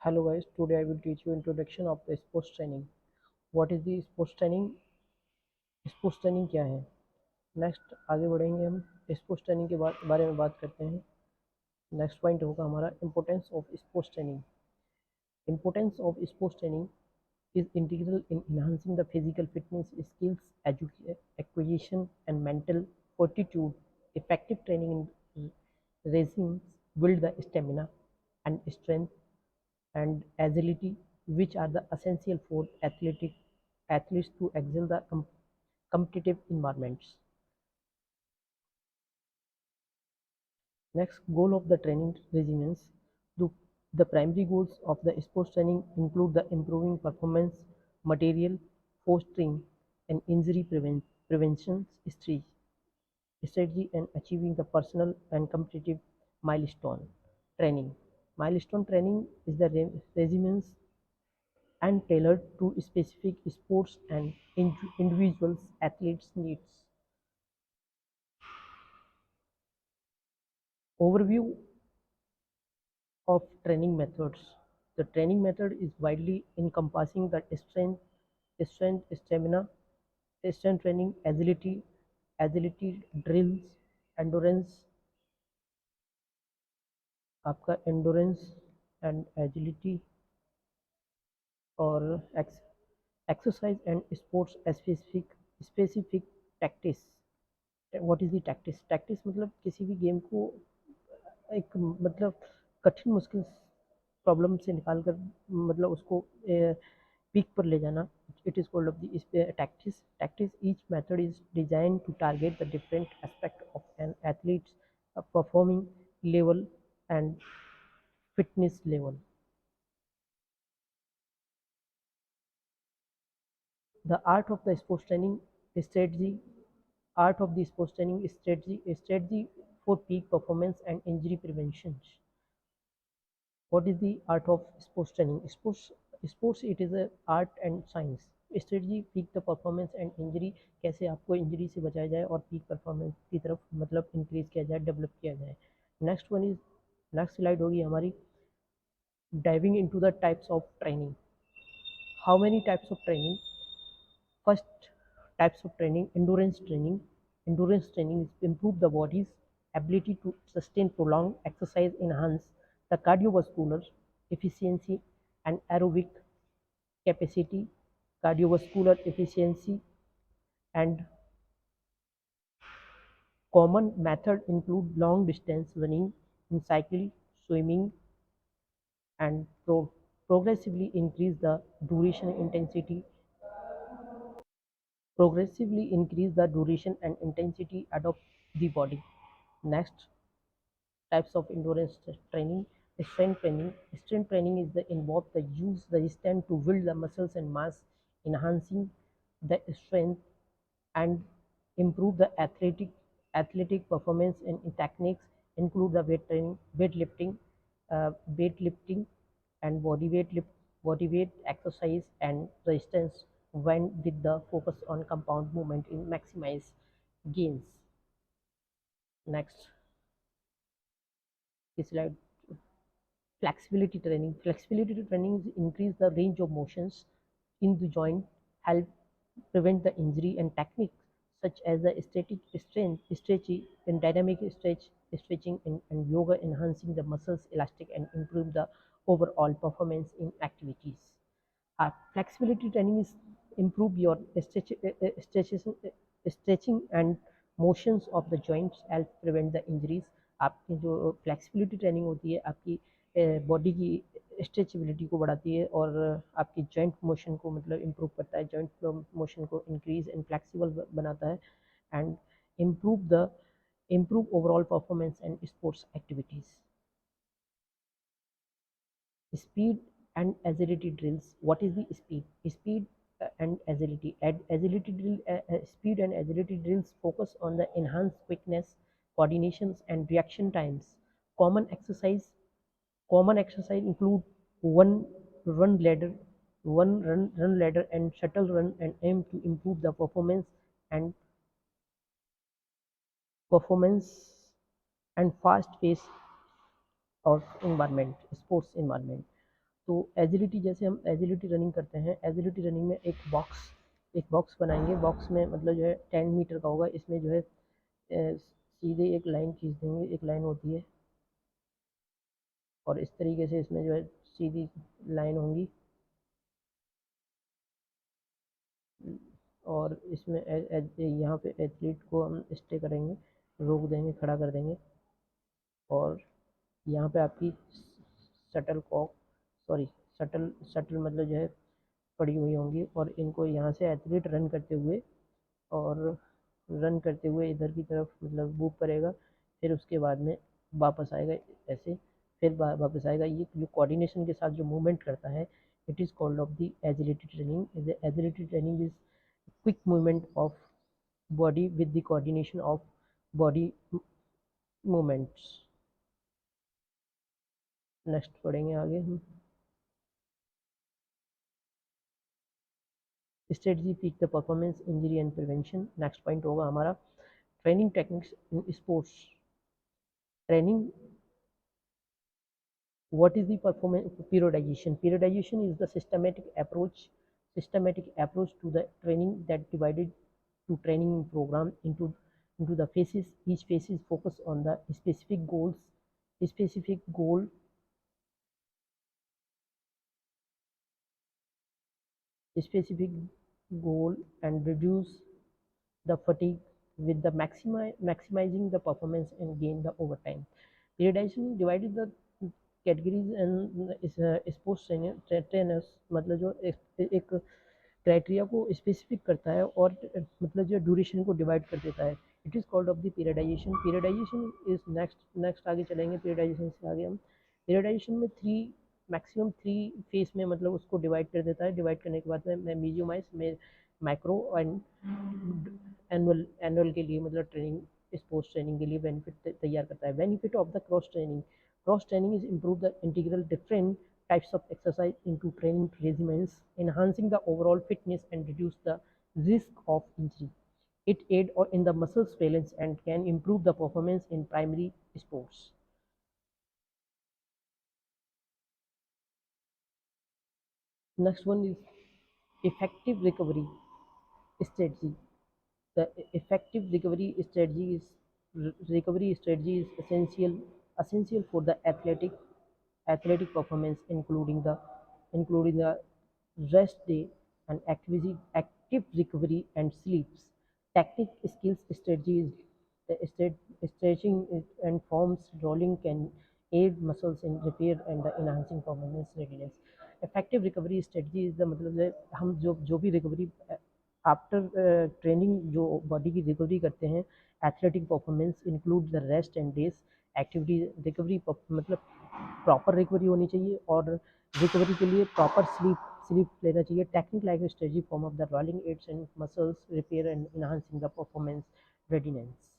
Hello guys, today I will teach you introduction of the sports training. What is the sports training? Sports training क्या है? Next आगे बढ़ेंगे हम sports training के बारे में बात करते हैं। नेक्स्ट पॉइंट होगा हमारा importance of sports training. Importance of sports training is integral in enhancing the physical fitness skills, acquisition, and mental fortitude. Effective training in regimes build the stamina and strength and agility, which are the essential for athletes to excel the competitive environments. Next, goal of the training regimens. The primary goals of the sports training include the improving performance, material, fostering, and injury prevention strategy, and achieving the personal and competitive milestone training. Milestone training is the regimens and tailored to specific sports and individuals athletes needs. Overview of training methods. The training method is widely encompassing the stamina, strength training, agility drills, endurance, आपका endurance and agility और exercise and sports specific tactics. What is the tactics? Tactics मतलब किसी भी game को एक मतलब कठिन मुश्किल प्रॉब्लम से निकाल कर मतलब उसको पीक पर ले जाना. It is called of the tactics. Tactics, each method is designed to target the different aspect of an athlete's performing level and fitness level. The art of the sports training strategy. Art of the sports training strategy for peak performance and injury prevention. What is the art of sports training? Sports it is a art and science. Strategy peak the performance and injury. कैसे आपको injury से बचाया जाए और peak performance की तरफ मतलब increase किया जाए, डेवलप किया जाए. Next one is next slide होगी हमारी diving into the types of training. How many types of training? First types of training, endurance training. Endurance training is improve the body's ability to sustain prolonged exercise, enhance the cardiovascular efficiency and aerobic capacity. Cardiovascular efficiency and common method include long distance running, in cycling, swimming, and progressively increase the duration intensity progressively increase the duration and intensity of the body. Next types of endurance training, strength training. Strength training is the involve the use resistance to build the muscles and mass, enhancing the strength and improve the athletic performance and techniques include the weight training, weightlifting and body weight exercise and resistance when with the focus on compound movement in maximize gains. Next slide. Flexibility training is increase the range of motions in the joint, help prevent the injury, and techniques such as the static strength, stretching, and dynamic stretching, and yoga enhancing the muscles elastic and improve the overall performance in activities. Flexibility training is improve your stretching and motions of the joints, help prevent the injuries. आपकी जो flexibility training होती है आपकी body की stretchability को बढ़ाती है और आपकी जॉइंट मोशन को मतलब इम्प्रूव करता है, जॉइंट मोशन को इंक्रीज एंड फ्लेक्सिबल बनाता है and improve overall performance and sports activities. Speed and agility drills. What is the speed? Speed and agility. Speed and agility drills focus on the enhanced quickness, coordinations, and reaction times. Common exercise. Common exercise include one run ladder, run ladder, and shuttle run, and aim to improve the and performance and fast pace of environment, sports environment. तो agility, जैसे हम agility running करते हैं, agility running में एक box बनाएंगे। Box में मतलब जो है 10 मीटर का होगा। इसमें जो है सीधे एक लाइन खींच देंगे, एक लाइन होती है, और इस तरीके से इसमें जो है सीधी लाइन होंगी, और इसमें यहाँ पे एथलीट को हम स्टे करेंगे, रोक देंगे, खड़ा कर देंगे, और यहाँ पे आपकी shuttlecock, sorry, shuttle shuttle मतलब जो है पड़ी हुई होंगी, और इनको यहाँ से एथलीट रन करते हुए इधर की तरफ मतलब मूव करेगा। फिर उसके बाद में वापस आएगा ऐसे, फिर वापस आएगा। ये जो कोऑर्डिनेशन के साथ जो मूवमेंट करता है, it is called off the agility training. Agility training is quick movement of body with the coordination of body movements. Next पढ़ेंगे आगे हम, strategy peak the performance, injury and prevention. Next point होगा हमारा training techniques in sports training. What is the performance periodization? Periodization is the systematic approach to the training that divided to training program into the phases. Each phase is focused on the specific specific goal and reduce the fatigue with the maximizing the performance and gain the overtime. Periodization divided the categories and sports trainers मतलब जो एक criteria को specific करता है, और मतलब जो duration को डिवाइड कर देता है। It is called off the periodisation. Periodisation is next आगे चलेंगे। पीरियडाइजेशन से आगे हम पीरियडाइजेशन में मैक्सिमम थ्री फेस में मतलब उसको डिवाइड कर देता है। डिवाइड करने के बाद में मीडियमाइज में माइक्रो एंड एनुअल के लिए मतलब ट्रेनिंग, स्पोर्ट्स ट्रेनिंग के लिए बेनिफिट तैयार करता है। Benefit of the cross training is improve the integral different types of exercise into training regimens, enhancing the overall fitness and reduce the risk of injury. It aids in the muscles balance and can improve the performance in primary sports. Next one is effective recovery strategy. The effective recovery strategy is essential for the athletic performance, including the rest day and active recovery and sleeps. Tactic skills strategies, stretching and forms rolling can aid muscles in repair and the enhancing performance readiness. Effective recovery strategy is the मतलब है हम जो भी recovery after training जो body की recovery करते हैं, athletic performance include the rest and days activity. Recovery मतलब प्रॉपर रिकवरी होनी चाहिए, और रिकवरी के लिए प्रॉपर स्लीप लेना चाहिए। Technique like strategy form of the rolling aids and muscles repair and enhancing the performance readiness.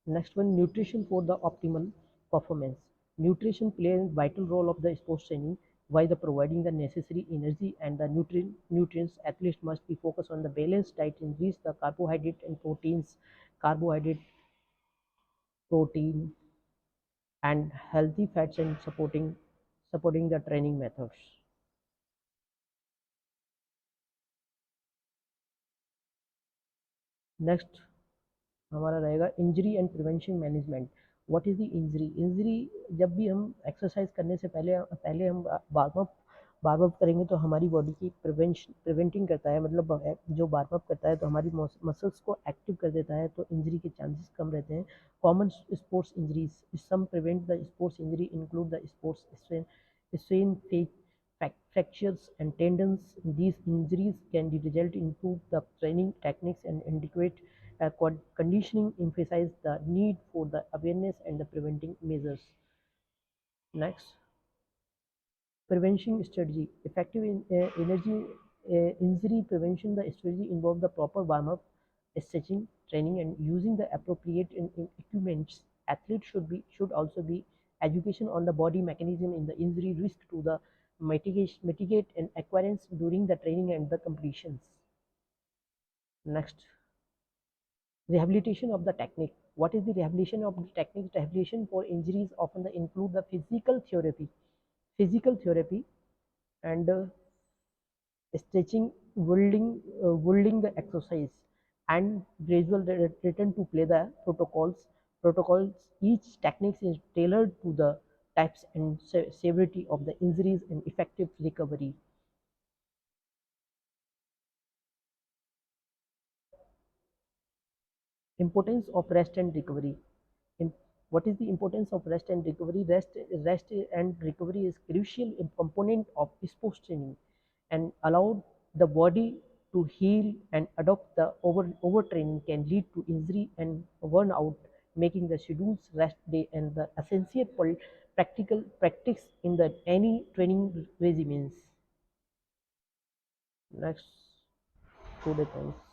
Next one, nutrition for the optimal performance. Nutrition plays a vital role of the sports training by the providing the necessary energy and the nutrients. Athletes must be focused on the balanced diet and reach the carbohydrate, protein, and healthy fats and supporting the training methods. Next हमारा रहेगा injury and prevention management. What is the injury? जब भी हम exercise करने से पहले हम warm up करेंगे तो हमारी बॉडी की प्रिवेंटिंग करता है, मतलब जो वार्म अप करता है तो हमारी मसल्स को एक्टिव कर देता है, तो इंजरी के चांसेस कम रहते हैं। Common sports injuries, some prevent the sports injury include the sports strain, fractures and tendons. These injuries can result in improve the training techniques and indicate conditioning emphasize the need for the awareness and the preventing measures. Next, prevention strategy. Effective energy injury prevention. The strategy involve the proper warm-up, stretching, training, and using the appropriate equipments. Athletes should also be education on the body mechanism in the injury risk to the mitigate and occurrence during the training and the completions. Next, rehabilitation of the technique. What is the rehabilitation of the techniques? Rehabilitation for injuries often include the physical therapy, and stretching, wielding the exercise, and gradual return to play the protocols. Each technique is tailored to the types and severity of the injuries and effective recovery. Importance of rest and recovery. What is the importance of rest and recovery? Rest and recovery is crucial component of sports training, and allow the body to heal and adopt. The overtraining can lead to injury and burnout, making the schedules rest day and the essential practical practice in the any training regimens. Next, today, thanks.